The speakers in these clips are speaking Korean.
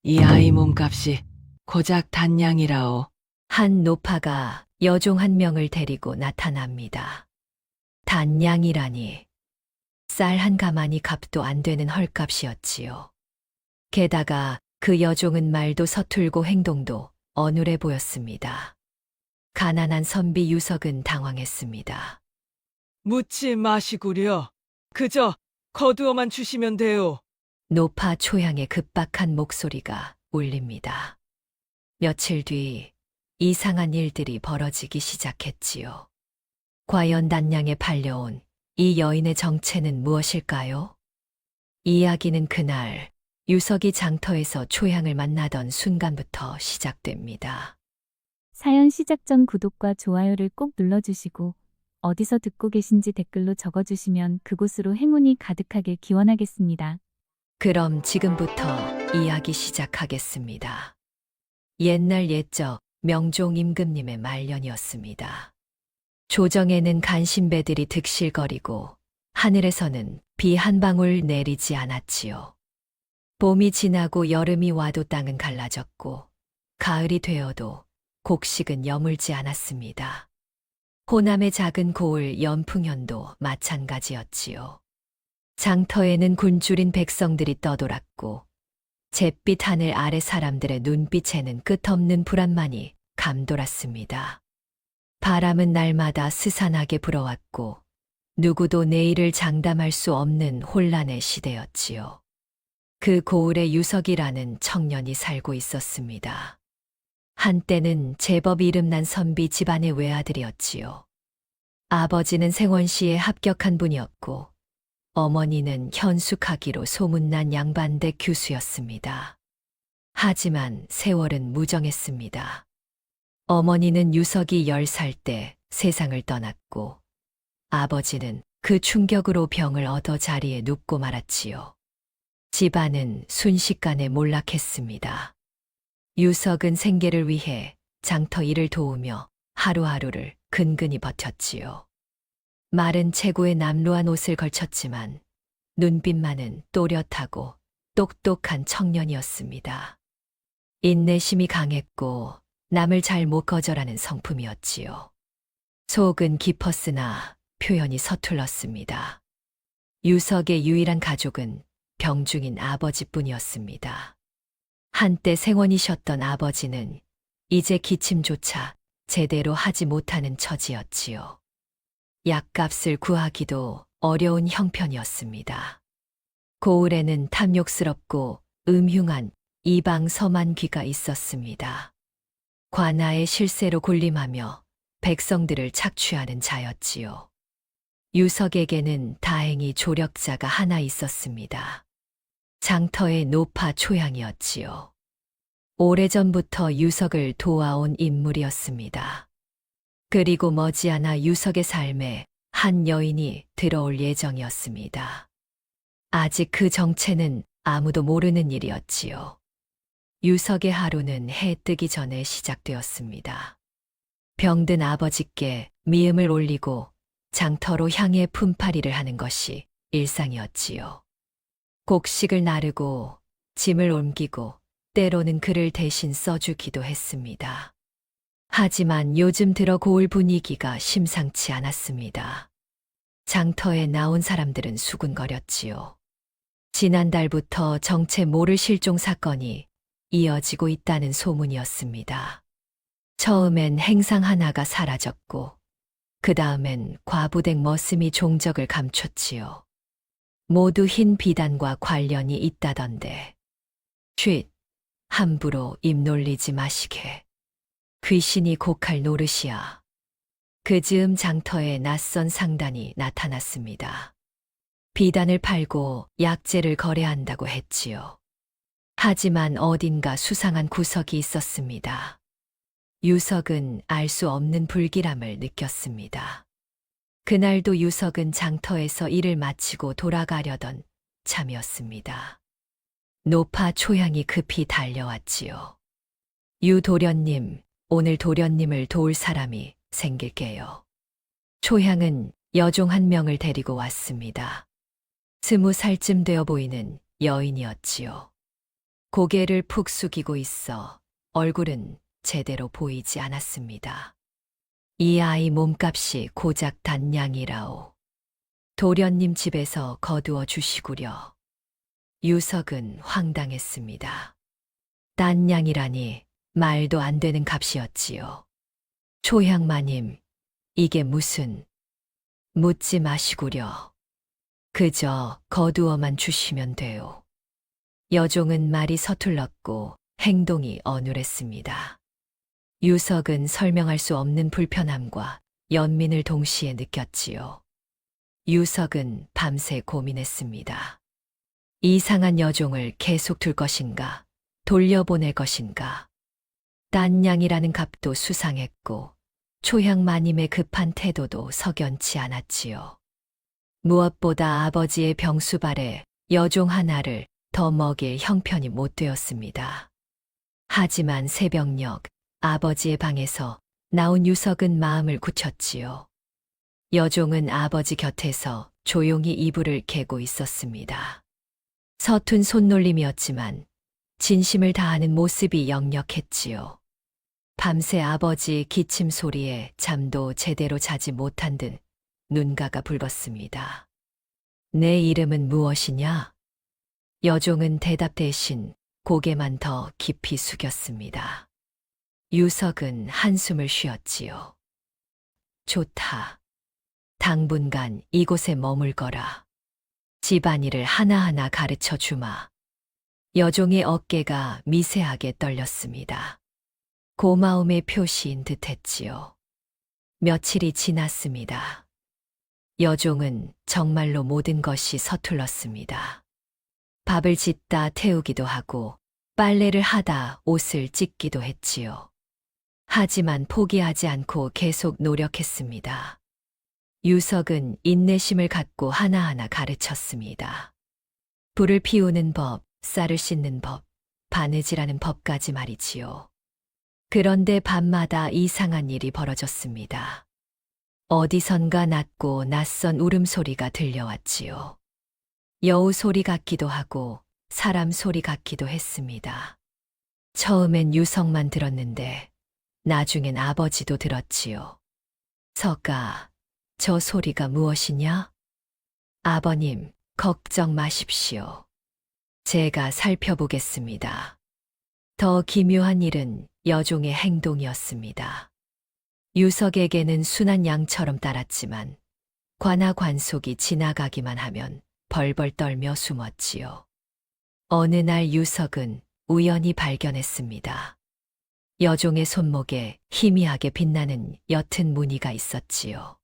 이 아이 몸값이 고작 단량이라오. 한 노파가 여종 한 명을 데리고 나타납니다. 단량이라니 쌀 한 가마니 값도 안 되는 헐값이었지요. 게다가 그 여종은 말도 서툴고 행동도 어눌해 보였습니다. 가난한 선비 유석은 당황했습니다. 묻지 마시구려. 그저 거두어만 주시면 돼요. 노파 초양의 급박한 목소리가 울립니다. 며칠 뒤 이상한 일들이 벌어지기 시작했지요. 과연 단량에 팔려온 이 여인의 정체는 무엇일까요? 이야기는 그날 유석이 장터에서 초양을 만나던 순간부터 시작됩니다. 사연 시작 전 구독과 좋아요를 꼭 눌러주시고 어디서 듣고 계신지 댓글로 적어주시면 그곳으로 행운이 가득하길 기원하겠습니다. 그럼 지금부터 이야기 시작하겠습니다. 옛날 옛적 명종 임금님의 말년이었습니다. 조정에는 간신배들이 득실거리고 하늘에서는 비 한 방울 내리지 않았지요. 봄이 지나고 여름이 와도 땅은 갈라졌고 가을이 되어도 곡식은 여물지 않았습니다. 호남의 작은 고을 연풍현도 마찬가지였지요. 장터에는 굶주린 백성들이 떠돌았고 잿빛 하늘 아래 사람들의 눈빛에는 끝없는 불안만이 감돌았습니다. 바람은 날마다 스산하게 불어왔고 누구도 내일을 장담할 수 없는 혼란의 시대였지요. 그 고을에 유석이라는 청년이 살고 있었습니다. 한때는 제법 이름난 선비 집안의 외아들이었지요. 아버지는 생원시에 합격한 분이었고 어머니는 현숙하기로 소문난 양반대 교수였습니다. 하지만 세월은 무정했습니다. 어머니는 유석이 10살 때 세상을 떠났고 아버지는 그 충격으로 병을 얻어 자리에 눕고 말았지요. 집안은 순식간에 몰락했습니다. 유석은 생계를 위해 장터 일을 도우며 하루하루를 근근히 버텼지요. 마른 체구에 남루한 옷을 걸쳤지만 눈빛만은 또렷하고 똑똑한 청년이었습니다. 인내심이 강했고 남을 잘 못 거절하는 성품이었지요. 속은 깊었으나 표현이 서툴렀습니다. 유석의 유일한 가족은 병중인 아버지뿐이었습니다. 한때 생원이셨던 아버지는 이제 기침조차 제대로 하지 못하는 처지였지요. 약값을 구하기도 어려운 형편이었습니다. 고을에는 탐욕스럽고 음흉한 이방 섬한 귀가 있었습니다. 관아의 실세로 군림하며 백성들을 착취하는 자였지요. 유석에게는 다행히 조력자가 하나 있었습니다. 장터의 노파 초양이었지요. 오래전부터 유석을 도와온 인물이었습니다. 그리고 머지않아 유석의 삶에 한 여인이 들어올 예정이었습니다. 아직 그 정체는 아무도 모르는 일이었지요. 유석의 하루는 해 뜨기 전에 시작되었습니다. 병든 아버지께 미음을 올리고 장터로 향해 품팔이를 하는 것이 일상이었지요. 곡식을 나르고 짐을 옮기고 때로는 글을 대신 써주기도 했습니다. 하지만 요즘 들어 고을 분위기가 심상치 않았습니다. 장터에 나온 사람들은 수군거렸지요. 지난달부터 정체 모를 실종 사건이 이어지고 있다는 소문이었습니다. 처음엔 행상 하나가 사라졌고 그 다음엔 과부댁 머슴이 종적을 감췄지요. 모두 흰 비단과 관련이 있다던데. 쉿, 함부로 입 놀리지 마시게. 귀신이 곡할 노릇이야. 그 즈음 장터에 낯선 상단이 나타났습니다. 비단을 팔고 약재를 거래한다고 했지요. 하지만 어딘가 수상한 구석이 있었습니다. 유석은 알 수 없는 불길함을 느꼈습니다. 그날도 유석은 장터에서 일을 마치고 돌아가려던 참이었습니다. 노파 초양이 급히 달려왔지요. 유 도련님, 오늘 도련님을 도울 사람이 생길게요. 초양은 여종 한 명을 데리고 왔습니다. 20살쯤 되어 보이는 여인이었지요. 고개를 푹 숙이고 있어 얼굴은 제대로 보이지 않았습니다. 이 아이 몸값이 고작 단냥이라오. 도련님 집에서 거두어 주시구려. 유석은 황당했습니다. 단냥이라니 말도 안 되는 값이었지요. 초향마님, 이게 무슨... 묻지 마시구려. 그저 거두어만 주시면 돼요. 여종은 말이 서툴렀고 행동이 어눌했습니다. 유석은 설명할 수 없는 불편함과 연민을 동시에 느꼈지요. 유석은 밤새 고민했습니다. 이상한 여종을 계속 둘 것인가, 돌려보낼 것인가. 딴냥이라는 값도 수상했고 초향마님의 급한 태도도 석연치 않았지요. 무엇보다 아버지의 병수발에 여종 하나를 더 먹일 형편이 못 되었습니다. 하지만 새벽녘 아버지의 방에서 나온 유석은 마음을 굳혔지요. 여종은 아버지 곁에서 조용히 이불을 개고 있었습니다. 서툰 손놀림이었지만 진심을 다하는 모습이 역력했지요. 밤새 아버지 기침 소리에 잠도 제대로 자지 못한 듯 눈가가 붉었습니다. 내 이름은 무엇이냐? 여종은 대답 대신 고개만 더 깊이 숙였습니다. 유석은 한숨을 쉬었지요. 좋다. 당분간 이곳에 머물거라. 집안일을 하나하나 가르쳐 주마. 여종의 어깨가 미세하게 떨렸습니다. 고마움의 표시인 듯했지요. 며칠이 지났습니다. 여종은 정말로 모든 것이 서툴렀습니다. 밥을 짓다 태우기도 하고 빨래를 하다 옷을 찢기도 했지요. 하지만 포기하지 않고 계속 노력했습니다. 유석은 인내심을 갖고 하나하나 가르쳤습니다. 불을 피우는 법, 쌀을 씻는 법, 바느질하는 법까지 말이지요. 그런데 밤마다 이상한 일이 벌어졌습니다. 어디선가 낮고 낯선 울음소리가 들려왔지요. 여우 소리 같기도 하고 사람 소리 같기도 했습니다. 처음엔 유석만 들었는데 나중엔 아버지도 들었지요. 석아, 저 소리가 무엇이냐? 아버님, 걱정 마십시오. 제가 살펴보겠습니다. 더 기묘한 일은 여종의 행동이었습니다. 유석에게는 순한 양처럼 따랐지만 관하 관속이 지나가기만 하면 벌벌 떨며 숨었지요. 어느 날 유석은 우연히 발견했습니다. 여종의 손목에 희미하게 빛나는 옅은 무늬가 있었지요.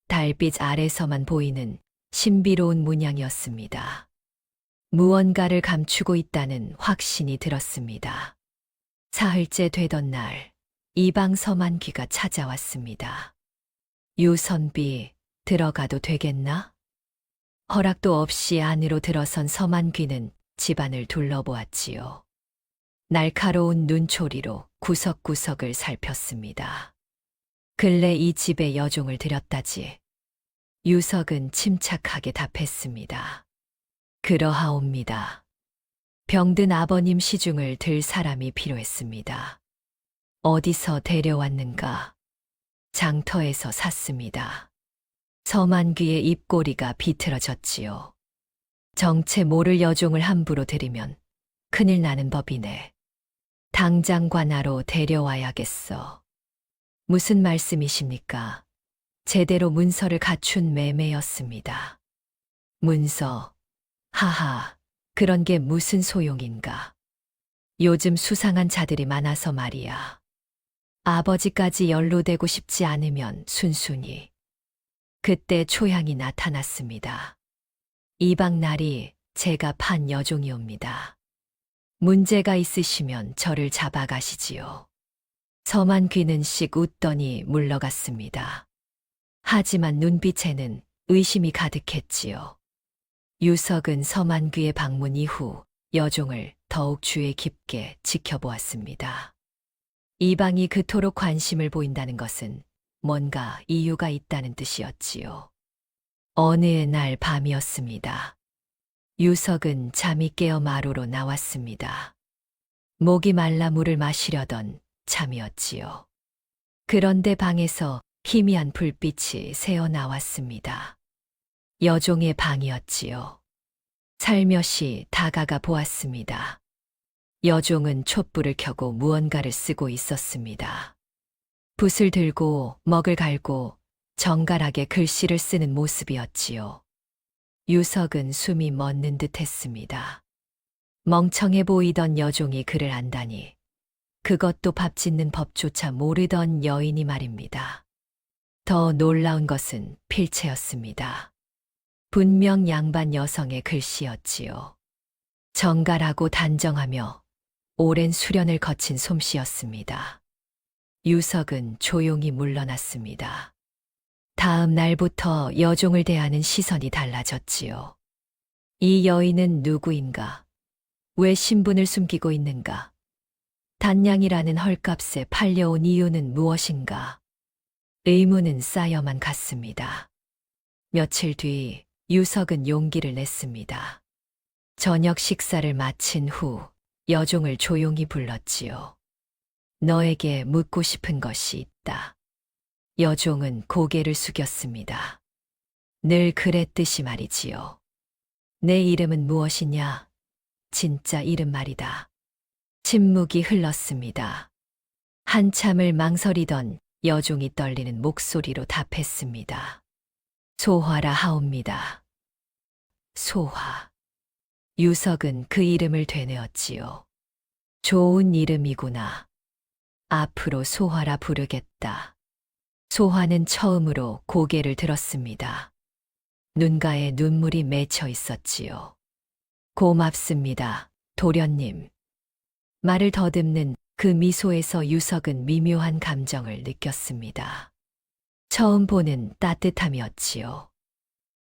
달빛 아래서만 보이는 신비로운 문양이었습니다. 무언가를 감추고 있다는 확신이 들었습니다. 사흘째 되던 날, 이방 서만귀가 찾아왔습니다. 유선비, 들어가도 되겠나? 허락도 없이 안으로 들어선 서만귀는 집안을 둘러보았지요. 날카로운 눈초리로 구석구석을 살폈습니다. 근래 이 집에 여종을 들였다지. 유석은 침착하게 답했습니다. 그러하옵니다. 병든 아버님 시중을 들 사람이 필요했습니다. 어디서 데려왔는가? 장터에서 샀습니다. 서만귀의 입꼬리가 비틀어졌지요. 정체 모를 여종을 함부로 들이면 큰일 나는 법이네. 당장 관하로 데려와야겠어. 무슨 말씀이십니까? 제대로 문서를 갖춘 매매였습니다. 문서, 하하, 그런 게 무슨 소용인가. 요즘 수상한 자들이 많아서 말이야. 아버지까지 연루되고 싶지 않으면 순순히. 그때 초향이 나타났습니다. 이방 날이 제가 판 여종이옵니다. 문제가 있으시면 저를 잡아가시지요. 서만귀는 씩 웃더니 물러갔습니다. 하지만 눈빛에는 의심이 가득했지요. 유석은 서만귀의 방문 이후 여종을 더욱 주의 깊게 지켜보았습니다. 이방이 그토록 관심을 보인다는 것은 뭔가 이유가 있다는 뜻이었지요. 어느 날 밤이었습니다. 유석은 잠이 깨어 마루로 나왔습니다. 목이 말라 물을 마시려던 참이었지요. 그런데 방에서 희미한 불빛이 새어 나왔습니다. 여종의 방이었지요. 살며시 다가가 보았습니다. 여종은 촛불을 켜고 무언가를 쓰고 있었습니다. 붓을 들고 먹을 갈고 정갈하게 글씨를 쓰는 모습이었지요. 유석은 숨이 멎는 듯 했습니다. 멍청해 보이던 여종이 글을 안다니, 그것도 밥 짓는 법조차 모르던 여인이 말입니다. 더 놀라운 것은 필체였습니다. 분명 양반 여성의 글씨였지요. 정갈하고 단정하며 오랜 수련을 거친 솜씨였습니다. 유석은 조용히 물러났습니다. 다음 날부터 여종을 대하는 시선이 달라졌지요. 이 여인은 누구인가? 왜 신분을 숨기고 있는가? 단양이라는 헐값에 팔려온 이유는 무엇인가? 의문은 쌓여만 갔습니다. 며칠 뒤 유석은 용기를 냈습니다. 저녁 식사를 마친 후 여종을 조용히 불렀지요. 너에게 묻고 싶은 것이 있다. 여종은 고개를 숙였습니다. 늘 그랬듯이 말이지요. 내 이름은 무엇이냐? 진짜 이름 말이다. 침묵이 흘렀습니다. 한참을 망설이던 여종이 떨리는 목소리로 답했습니다. 소화라 하옵니다. 소화. 유석은 그 이름을 되뇌었지요. 좋은 이름이구나. 앞으로 소화라 부르겠다. 소화는 처음으로 고개를 들었습니다. 눈가에 눈물이 맺혀 있었지요. 고맙습니다, 도련님. 말을 더듬는 그 미소에서 유석은 미묘한 감정을 느꼈습니다. 처음 보는 따뜻함이었지요.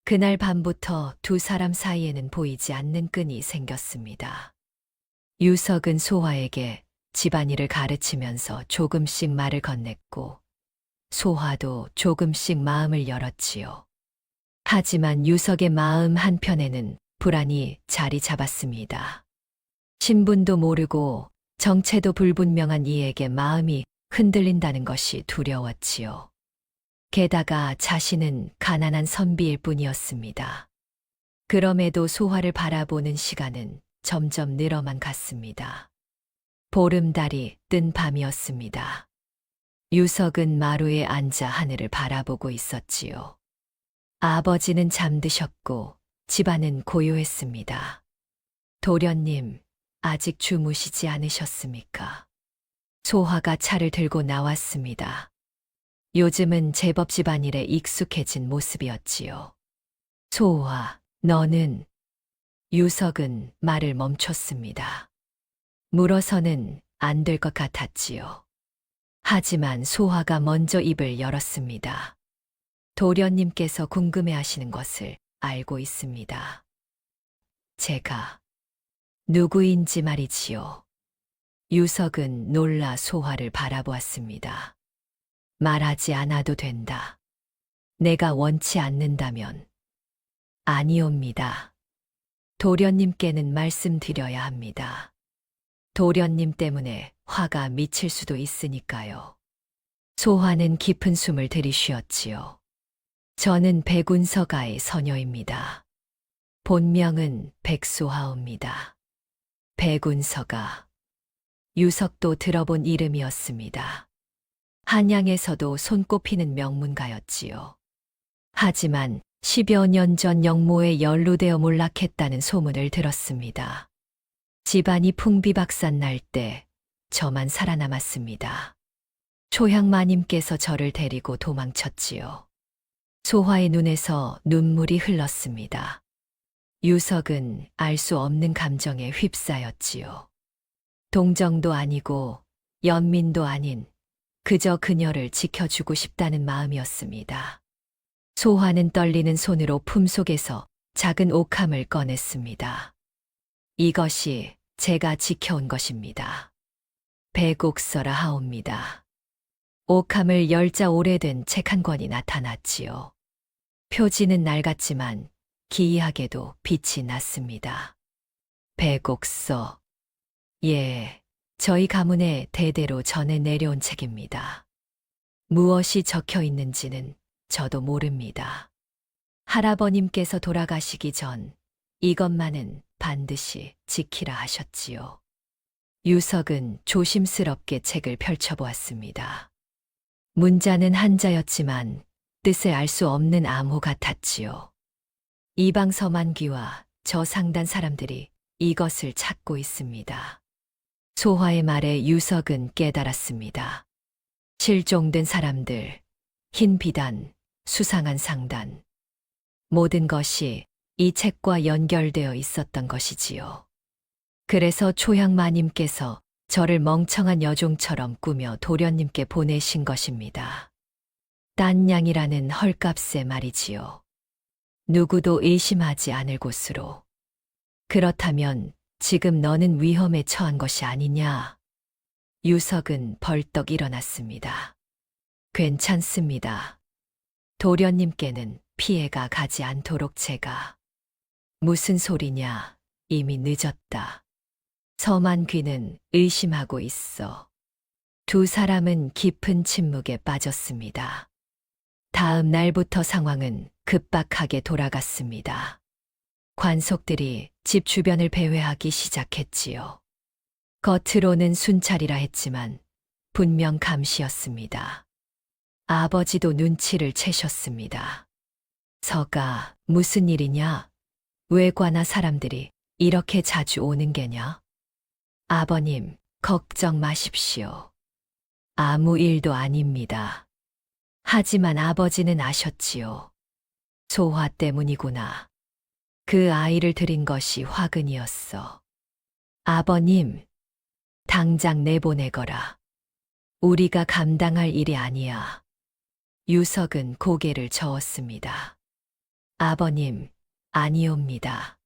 그날 밤부터 두 사람 사이에는 보이지 않는 끈이 생겼습니다. 유석은 소화에게 집안일을 가르치면서 조금씩 말을 건넸고, 소화도 조금씩 마음을 열었지요. 하지만 유석의 마음 한편에는 불안이 자리 잡았습니다. 신분도 모르고 정체도 불분명한 이에게 마음이 흔들린다는 것이 두려웠지요. 게다가 자신은 가난한 선비일 뿐이었습니다. 그럼에도 소화를 바라보는 시간은 점점 늘어만 갔습니다. 보름달이 뜬 밤이었습니다. 유석은 마루에 앉아 하늘을 바라보고 있었지요. 아버지는 잠드셨고 집안은 고요했습니다. 도련님, 아직 주무시지 않으셨습니까? 소화가 차를 들고 나왔습니다. 요즘은 제법 집안일에 익숙해진 모습이었지요. 소화, 너는? 유석은 말을 멈췄습니다. 물어서는 안 될 것 같았지요. 하지만 소화가 먼저 입을 열었습니다. 도련님께서 궁금해하시는 것을 알고 있습니다. 제가 누구인지 말이지요. 유석은 놀라 소화를 바라보았습니다. 말하지 않아도 된다. 내가 원치 않는다면. 아니옵니다. 도련님께는 말씀드려야 합니다. 도련님 때문에 화가 미칠 수도 있으니까요. 소화는 깊은 숨을 들이쉬었지요. 저는 백운서가의 서녀입니다. 본명은 백소하옵니다. 백운서가. 유석도 들어본 이름이었습니다. 한양에서도 손꼽히는 명문가였지요. 하지만 10여 년 전 영모에 연루되어 몰락했다는 소문을 들었습니다. 집안이 풍비박산 날 때 저만 살아남았습니다. 초향마님께서 저를 데리고 도망쳤지요. 소화의 눈에서 눈물이 흘렀습니다. 유석은 알 수 없는 감정에 휩싸였지요. 동정도 아니고 연민도 아닌 그저 그녀를 지켜주고 싶다는 마음이었습니다. 소화는 떨리는 손으로 품속에서 작은 옥함을 꺼냈습니다. 이것이 제가 지켜온 것입니다. 백옥서라 하옵니다. 옥함을 열자 오래된 책 한 권이 나타났지요. 표지는 낡았지만 기이하게도 빛이 났습니다. 백옥서. 예, 저희 가문에 대대로 전해 내려온 책입니다. 무엇이 적혀 있는지는 저도 모릅니다. 할아버님께서 돌아가시기 전 이것만은 반드시 지키라 하셨지요. 유석은 조심스럽게 책을 펼쳐보았습니다. 문자는 한자였지만 뜻을 알 수 없는 암호 같았지요. 이방 서만귀와 저 상단 사람들이 이것을 찾고 있습니다. 소화의 말에 유석은 깨달았습니다. 실종된 사람들, 흰 비단, 수상한 상단. 모든 것이 이 책과 연결되어 있었던 것이지요. 그래서 초향마님께서 저를 멍청한 여종처럼 꾸며 도련님께 보내신 것입니다. 딴 양이라는 헐값에 말이지요. 누구도 의심하지 않을 곳으로. 그렇다면 지금 너는 위험에 처한 것이 아니냐? 유석은 벌떡 일어났습니다. 괜찮습니다. 도련님께는 피해가 가지 않도록 제가. 무슨 소리냐? 이미 늦었다. 서만귀는 의심하고 있어. 두 사람은 깊은 침묵에 빠졌습니다. 다음 날부터 상황은 급박하게 돌아갔습니다. 관속들이 집 주변을 배회하기 시작했지요. 겉으로는 순찰이라 했지만 분명 감시였습니다. 아버지도 눈치를 채셨습니다. 서가, 무슨 일이냐? 왜 관아 사람들이 이렇게 자주 오는 게냐? 아버님, 걱정 마십시오. 아무 일도 아닙니다. 하지만 아버지는 아셨지요. 소화 때문이구나. 그 아이를 들인 것이 화근이었어. 아버님, 당장 내보내거라. 우리가 감당할 일이 아니야. 유석은 고개를 저었습니다. 아버님, 아니옵니다.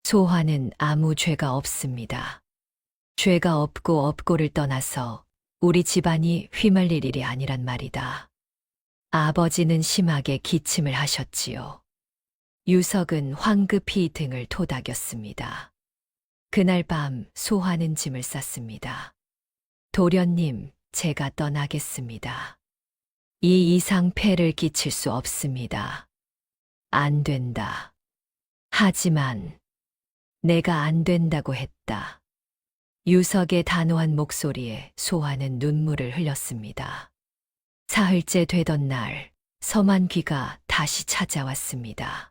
소화는 아무 죄가 없습니다. 죄가 없고 없고를 떠나서 우리 집안이 휘말릴 일이 아니란 말이다. 아버지는 심하게 기침을 하셨지요. 유석은 황급히 등을 토닥였습니다. 그날 밤 소화는 짐을 쌌습니다. 도련님, 제가 떠나겠습니다. 이 이상 폐를 끼칠 수 없습니다. 안 된다. 하지만 내가 안 된다고 했다. 유석의 단호한 목소리에 소화는 눈물을 흘렸습니다. 사흘째 되던 날, 서만귀가 다시 찾아왔습니다.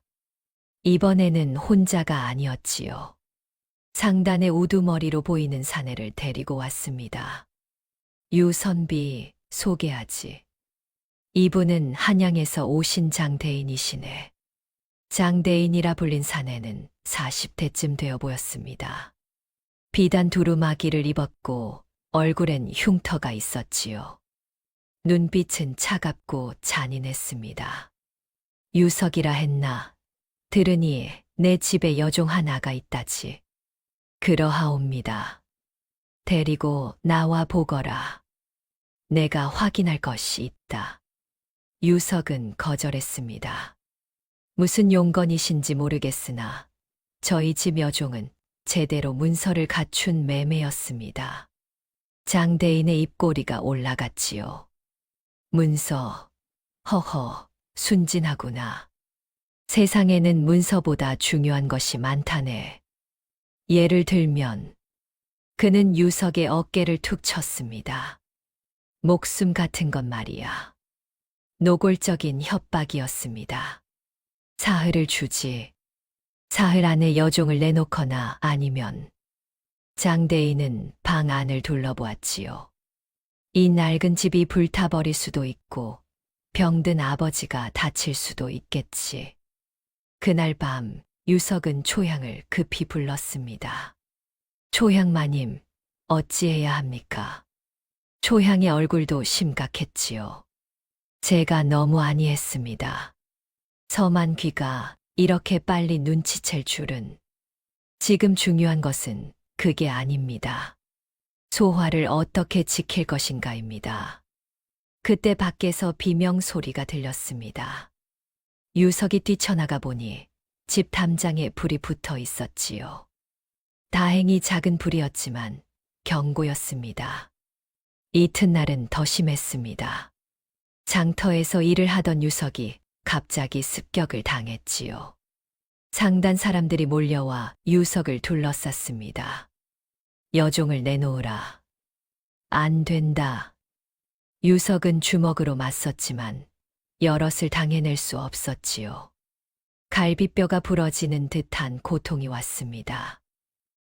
이번에는 혼자가 아니었지요. 상단의 우두머리로 보이는 사내를 데리고 왔습니다. 유선비, 소개하지. 이분은 한양에서 오신 장대인이시네. 장대인이라 불린 사내는 40대쯤 되어 보였습니다. 비단 두루마기를 입었고 얼굴엔 흉터가 있었지요. 눈빛은 차갑고 잔인했습니다. 유석이라 했나? 들으니 내 집에 여종 하나가 있다지. 그러하옵니다. 데리고 나와 보거라. 내가 확인할 것이 있다. 유석은 거절했습니다. 무슨 용건이신지 모르겠으나 저희 집 여종은 제대로 문서를 갖춘 매매였습니다. 장대인의 입꼬리가 올라갔지요. 문서, 허허, 순진하구나. 세상에는 문서보다 중요한 것이 많다네. 예를 들면, 그는 유석의 어깨를 툭 쳤습니다. 목숨 같은 것 말이야. 노골적인 협박이었습니다. 사흘을 주지. 사흘 안에 여종을 내놓거나 아니면 장대인은 방 안을 둘러보았지요. 이 낡은 집이 불타버릴 수도 있고 병든 아버지가 다칠 수도 있겠지. 그날 밤 유석은 초향을 급히 불렀습니다. 초향마님, 어찌해야 합니까? 초향의 얼굴도 심각했지요. 제가 너무 아니했습니다. 서만귀가 이렇게 빨리 눈치챌 줄은. 지금 중요한 것은 그게 아닙니다. 소화를 어떻게 지킬 것인가입니다. 그때 밖에서 비명 소리가 들렸습니다. 유석이 뛰쳐나가 보니 집 담장에 불이 붙어 있었지요. 다행히 작은 불이었지만 경고였습니다. 이튿날은 더 심했습니다. 장터에서 일을 하던 유석이 갑자기 습격을 당했지요. 상단 사람들이 몰려와 유석을 둘러쌌습니다. 여종을 내놓으라. 안 된다. 유석은 주먹으로 맞섰지만 여럿을 당해낼 수 없었지요. 갈비뼈가 부러지는 듯한 고통이 왔습니다.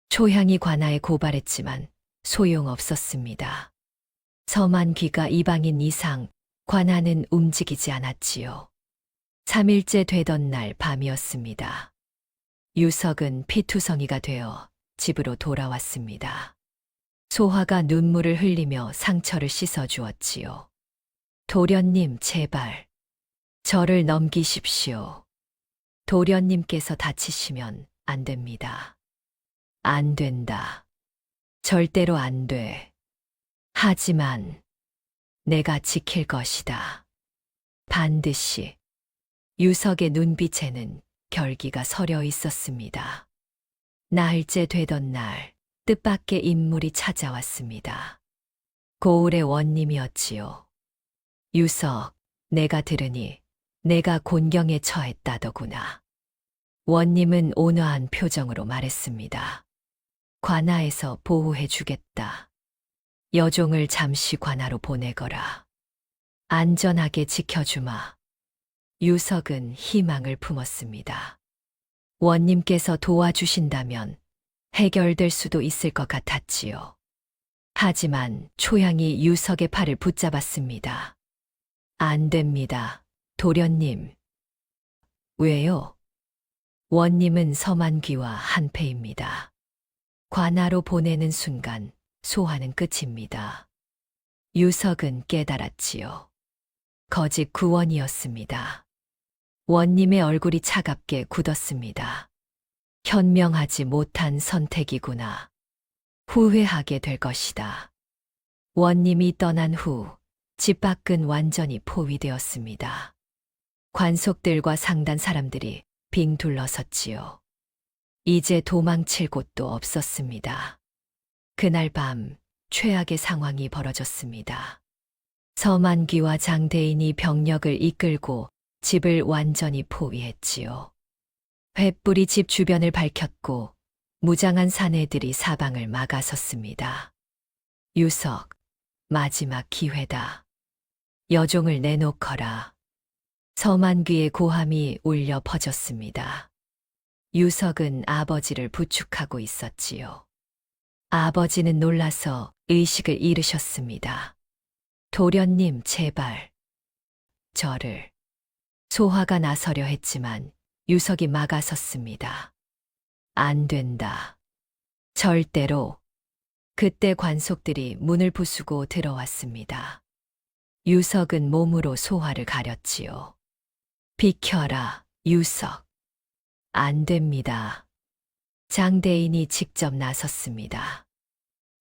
초향이 관아에 고발했지만 소용없었습니다. 섬한 귀가 이방인 이상 관아는 움직이지 않았지요. 3일째 되던 날 밤이었습니다. 유석은 피투성이가 되어 집으로 돌아왔습니다. 소화가 눈물을 흘리며 상처를 씻어주었지요. 도련님, 제발. 저를 넘기십시오. 도련님께서 다치시면 안 됩니다. 안 된다. 절대로 안 돼. 하지만 내가 지킬 것이다. 반드시. 유석의 눈빛에는 결기가 서려 있었습니다. 나흘째 되던 날 뜻밖의 인물이 찾아왔습니다. 고을의 원님이었지요. 유석, 내가 들으니 내가 곤경에 처했다더구나. 원님은 온화한 표정으로 말했습니다. 관아에서 보호해 주겠다. 여종을 잠시 관아로 보내거라. 안전하게 지켜주마. 유석은 희망을 품었습니다. 원님께서 도와주신다면 해결될 수도 있을 것 같았지요. 하지만 초향이 유석의 팔을 붙잡았습니다. 안 됩니다, 도련님. 왜요? 원님은 섬한 귀와 한패입니다. 관아로 보내는 순간 소화는 끝입니다. 유석은 깨달았지요. 거짓 구원이었습니다. 원님의 얼굴이 차갑게 굳었습니다. 현명하지 못한 선택이구나. 후회하게 될 것이다. 원님이 떠난 후 집 밖은 완전히 포위되었습니다. 관속들과 상단 사람들이 빙 둘러섰지요. 이제 도망칠 곳도 없었습니다. 그날 밤 최악의 상황이 벌어졌습니다. 서만귀와 장대인이 병력을 이끌고 집을 완전히 포위했지요. 횃불이 집 주변을 밝혔고 무장한 사내들이 사방을 막아섰습니다. 유석, 마지막 기회다. 여종을 내놓거라. 서만귀의 고함이 울려 퍼졌습니다. 유석은 아버지를 부축하고 있었지요. 아버지는 놀라서 의식을 잃으셨습니다. 도련님, 제발. 저를. 소화가 나서려 했지만 유석이 막아섰습니다. 안 된다. 절대로. 그때 관속들이 문을 부수고 들어왔습니다. 유석은 몸으로 소화를 가렸지요. 비켜라, 유석. 안 됩니다. 장대인이 직접 나섰습니다.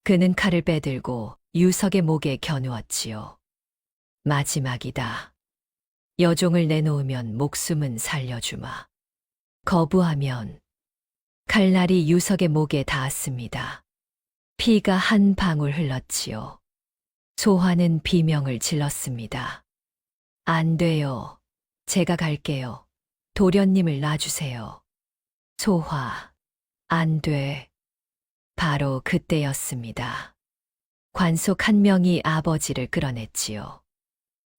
그는 칼을 빼들고 유석의 목에 겨누었지요. 마지막이다. 여종을 내놓으면 목숨은 살려주마. 거부하면 칼날이 유석의 목에 닿았습니다. 피가 한 방울 흘렀지요. 소화는 비명을 질렀습니다. 안 돼요. 제가 갈게요. 도련님을 놔주세요. 소화, 안 돼. 바로 그때였습니다. 관속 한 명이 아버지를 끌어냈지요.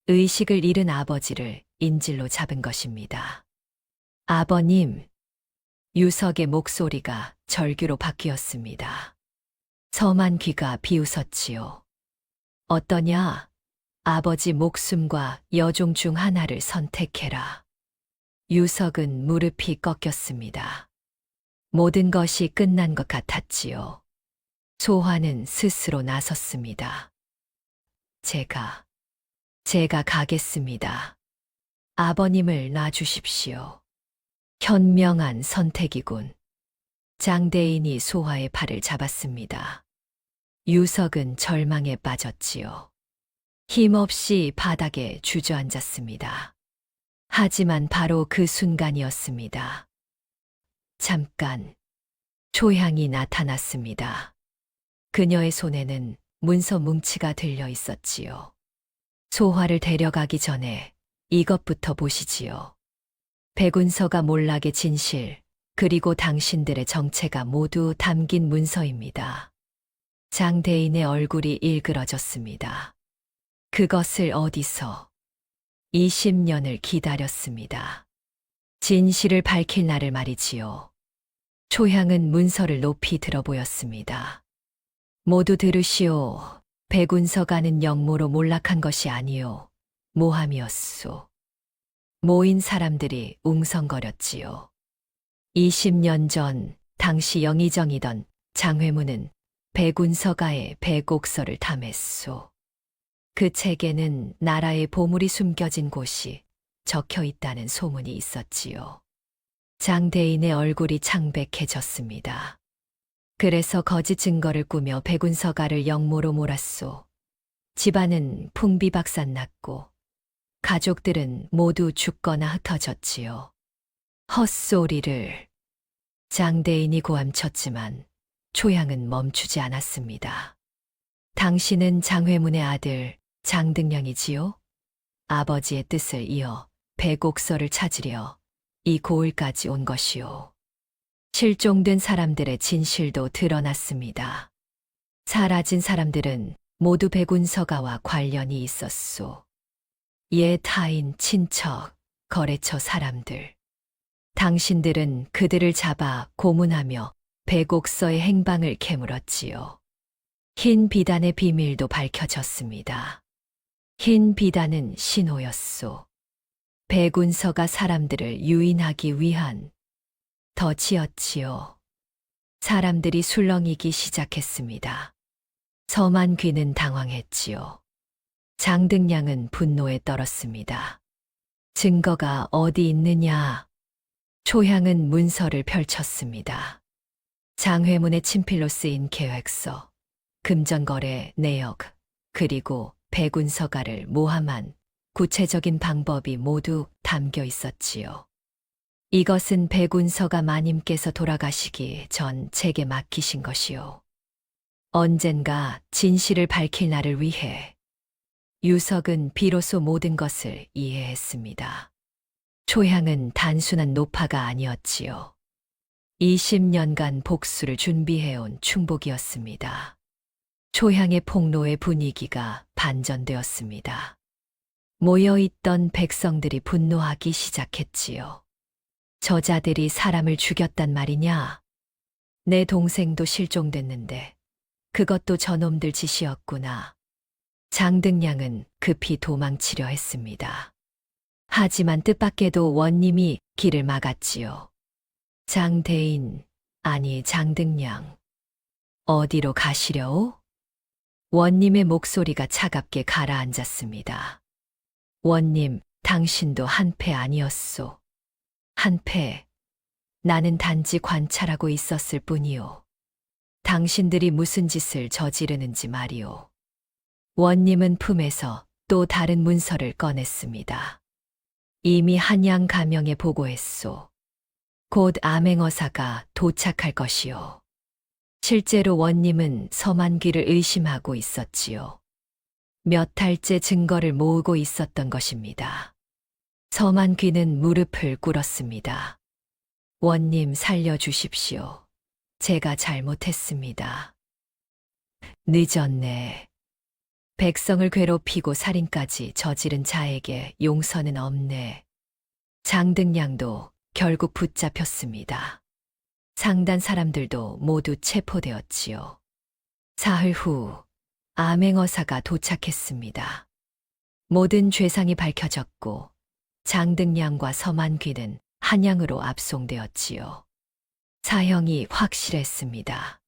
의식을 잃은 아버지를 인질로 잡은 것입니다. 아버님, 유석의 목소리가 절규로 바뀌었습니다. 섬한 귀가 비웃었지요. 어떠냐? 아버지 목숨과 여종 중 하나를 선택해라. 유석은 무릎이 꺾였습니다. 모든 것이 끝난 것 같았지요. 소화는 스스로 나섰습니다. 제가 가겠습니다. 아버님을 놔주십시오. 현명한 선택이군. 장대인이 소화의 팔을 잡았습니다. 유석은 절망에 빠졌지요. 힘없이 바닥에 주저앉았습니다. 하지만 바로 그 순간이었습니다. 잠깐, 초향이 나타났습니다. 그녀의 손에는 문서 뭉치가 들려 있었지요. 소화를 데려가기 전에 이것부터 보시지요. 백운서가 몰락의 진실, 그리고 당신들의 정체가 모두 담긴 문서입니다. 장대인의 얼굴이 일그러졌습니다. 그것을 어디서? 20년을 기다렸습니다. 진실을 밝힐 날을 말이지요. 초향은 문서를 높이 들어 보였습니다. 모두 들으시오. 백운서가는 영모로 몰락한 것이 아니요. 모함이었소. 모인 사람들이 웅성거렸지요. 20년 전 당시 영의정이던 장회무는 백운서가의 백옥서를 탐했소. 그 책에는 나라의 보물이 숨겨진 곳이 적혀 있다는 소문이 있었지요. 장대인의 얼굴이 창백해졌습니다. 그래서 거짓 증거를 꾸며 백운서가를 영모로 몰았소. 집안은 풍비박산났고 가족들은 모두 죽거나 흩어졌지요. 헛소리를. 장대인이 고함쳤지만 초향은 멈추지 않았습니다. 당신은 장회문의 아들 장등량이지요? 아버지의 뜻을 이어 백옥서를 찾으려 이 고을까지 온 것이오. 실종된 사람들의 진실도 드러났습니다. 사라진 사람들은 모두 백운서가와 관련이 있었소. 옛 타인, 친척, 거래처 사람들. 당신들은 그들을 잡아 고문하며 백옥서의 행방을 캐물었지요. 흰 비단의 비밀도 밝혀졌습니다. 흰 비단은 신호였소. 백운서가 사람들을 유인하기 위한 덫이었지요. 사람들이 술렁이기 시작했습니다. 서만귀는 당황했지요. 장등량은 분노에 떨었습니다. 증거가 어디 있느냐? 초향은 문서를 펼쳤습니다. 장회문의 친필로 쓰인 계획서, 금전거래 내역, 그리고 백운서가를 모함한 구체적인 방법이 모두 담겨 있었지요. 이것은 백운서가 마님께서 돌아가시기 전 제게 맡기신 것이요. 언젠가 진실을 밝힐 날을 위해 유석은 비로소 모든 것을 이해했습니다. 초향은 단순한 노파가 아니었지요. 20년간 복수를 준비해온 충복이었습니다. 초향의 폭로의 분위기가 반전되었습니다. 모여있던 백성들이 분노하기 시작했지요. 저자들이 사람을 죽였단 말이냐? 내 동생도 실종됐는데 그것도 저놈들 짓이었구나. 장등량은 급히 도망치려 했습니다. 하지만 뜻밖에도 원님이 길을 막았지요. 장대인, 아니 장등량, 어디로 가시려오? 원님의 목소리가 차갑게 가라앉았습니다. 원님, 당신도 한패 아니었소. 한패, 나는 단지 관찰하고 있었을 뿐이오. 당신들이 무슨 짓을 저지르는지 말이오. 원님은 품에서 또 다른 문서를 꺼냈습니다. 이미 한양 가명에 보고했소. 곧 암행어사가 도착할 것이오. 실제로 원님은 서만귀를 의심하고 있었지요. 몇 달째 증거를 모으고 있었던 것입니다. 서만귀는 무릎을 꿇었습니다. 원님 살려주십시오. 제가 잘못했습니다. 늦었네. 백성을 괴롭히고 살인까지 저지른 자에게 용서는 없네. 장등량도 결국 붙잡혔습니다. 상단 사람들도 모두 체포되었지요. 사흘 후 암행어사가 도착했습니다. 모든 죄상이 밝혀졌고 장등량과 서만귀는 한양으로 압송되었지요. 사형이 확실했습니다.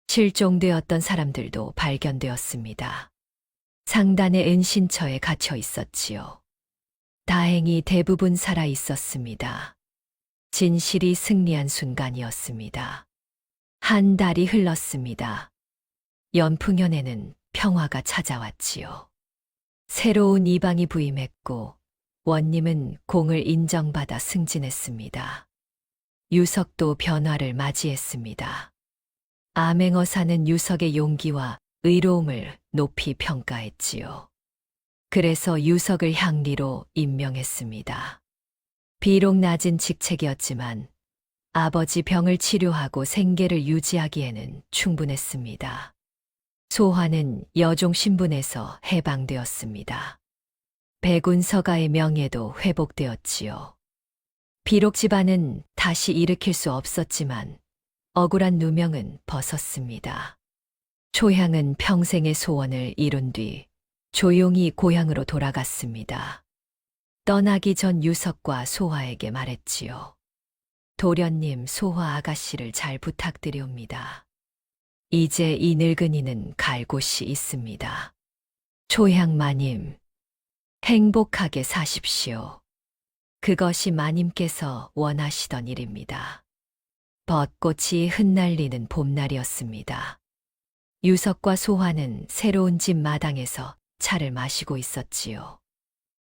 실종되었던 사람들도 발견되었습니다. 상단의 은신처에 갇혀 있었지요. 다행히 대부분 살아 있었습니다. 진실이 승리한 순간이었습니다. 한 달이 흘렀습니다. 연풍현에는 평화가 찾아왔지요. 새로운 이방이 부임했고 원님은 공을 인정받아 승진했습니다. 유석도 변화를 맞이했습니다. 암행어사는 유석의 용기와 의로움을 높이 평가했지요. 그래서 유석을 향리로 임명했습니다. 비록 낮은 직책이었지만 아버지 병을 치료하고 생계를 유지하기에는 충분했습니다. 소화는 여종 신분에서 해방되었습니다. 백운 서가의 명예도 회복되었지요. 비록 집안은 다시 일으킬 수 없었지만 억울한 누명은 벗었습니다. 초향은 평생의 소원을 이룬 뒤 조용히 고향으로 돌아갔습니다. 떠나기 전 유석과 소화에게 말했지요. 도련님, 소화 아가씨를 잘 부탁드리옵니다. 이제 이 늙은이는 갈 곳이 있습니다. 초향 마님, 행복하게 사십시오. 그것이 마님께서 원하시던 일입니다. 벚꽃이 흩날리는 봄날이었습니다. 유석과 소화는 새로운 집 마당에서 차를 마시고 있었지요.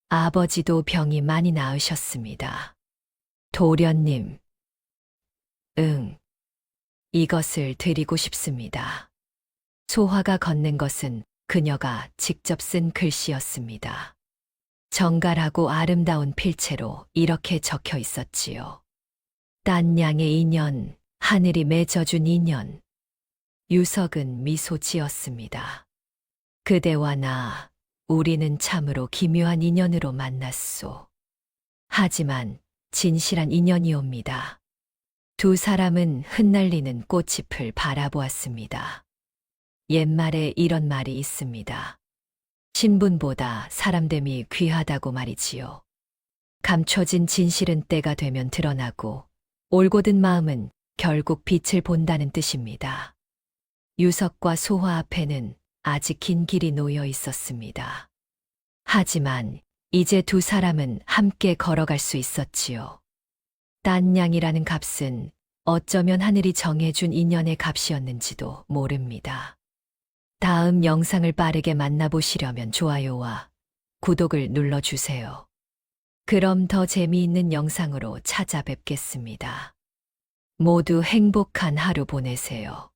아버지도 병이 많이 나으셨습니다. 도련님, 이것을 드리고 싶습니다. 소화가 건넨 것은 그녀가 직접 쓴 글씨였습니다. 정갈하고 아름다운 필체로 이렇게 적혀 있었지요. 딴 양의 인연, 하늘이 맺어준 인연. 유석은 미소 지었습니다. 그대와 나, 우리는 참으로 기묘한 인연으로 만났소. 하지만 진실한 인연이옵니다. 두 사람은 흩날리는 꽃잎을 바라보았습니다. 옛말에 이런 말이 있습니다. 신분보다 사람됨이 귀하다고 말이지요. 감춰진 진실은 때가 되면 드러나고 올곧은 마음은 결국 빛을 본다는 뜻입니다. 유석과 소화 앞에는 아직 긴 길이 놓여 있었습니다. 하지만 이제 두 사람은 함께 걸어갈 수 있었지요. 딴 양이라는 값은 어쩌면 하늘이 정해준 인연의 값이었는지도 모릅니다. 다음 영상을 빠르게 만나보시려면 좋아요와 구독을 눌러주세요. 그럼 더 재미있는 영상으로 찾아뵙겠습니다. 모두 행복한 하루 보내세요.